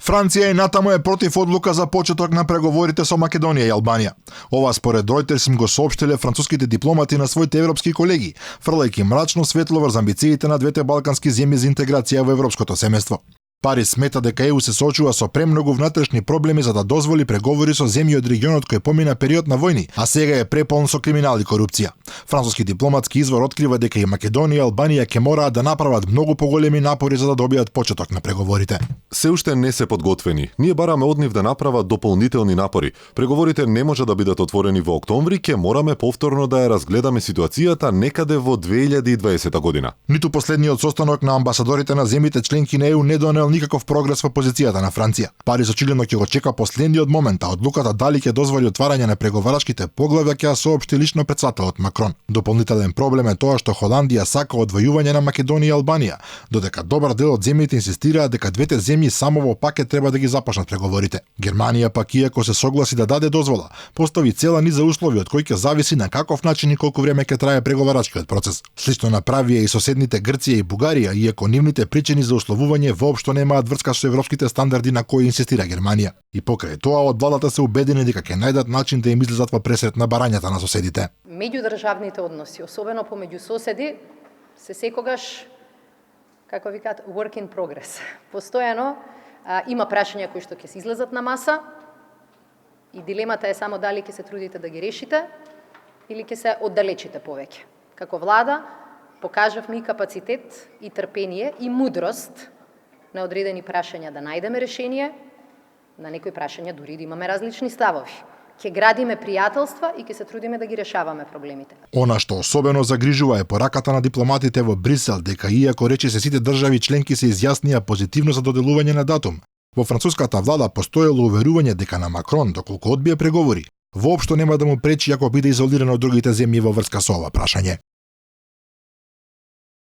Франција и натаму е против одлука за почеток на преговорите со Македонија и Албанија. Ова според Reuters им го соопштиле француските дипломати на своите европски колеги, фрлајќи мрачно светло врз амбициите на двете балкански земји за интеграција во европското семејство. Парис смета дека ЕУ се соочува со премногу внатрешни проблеми за да дозволи преговори со земји од регионот кој помина период на војни, а сега е преполн со криминал и корупција. Француски дипломатски извор открива дека и Македонија и Албанија ќе мораат да направат многу поголеми напори за да добијат почеток на преговорите. Се уште не се подготвени. Ние бараме од нив да направат дополнителни напори. Преговорите не може да бидат отворени во октомври, ќе мораме повторно да ја разгледаме ситуацијата некаде во 2020 година. Ниту последниот состанок на амбасадорите на земјите членки на ЕУ не донел никаков прогрес во позицијата на Франција. Парис очигледно ќе го чека последниот момент, а одлуката дали ќе дозволи отварање на преговарачките поглавја ќе ја соопшти лично претседателот Макрон. Дополнителен проблем е тоа што Холандија сака одвојување на Македонија и Албанија, додека добар дел од земјите инсистираат дека двете земји само во пакет треба да ги започнат преговорите. Германија пак, иако се согласи да даде дозвола, постави цела низа услови од кои ќе зависи на каков начин и колку време ќе трае преговарачкиот процес. Слично направија и соседните Грција и Бугарија, иако нивните причини за условување воопшто немаат врска со европските стандарди на кои инсистира Германија. И покрај тоа од владата се убедени дека ќе најдат начин да им излезат во пресрет на барањата на соседите. Меѓудржавните односи, особено помеѓу соседи, се секогаш, како викаат, work in progress. Постојано има прашања кои што ќе се излезат на маса и дилемата е само дали ќе се трудите да ги решите или ќе се оддалечите повеќе. Како влада покажавме и капацитет и трпение и мудрост на одредени прашања да најдеме решение, на некои прашања дури да имаме различни ставови. Ќе градиме пријателства и ќе се трудиме да ги решаваме проблемите. Она што особено загрижува е пораката на дипломатите во Брисел дека иако рече се сите држави членки се изјаснија позитивно за доделување на датум, во француската влада постоело уверување дека на Макрон, доколку одбие преговори, воопшто нема да му пречи ако биде изолиран од другите земји во врска со ова прашање.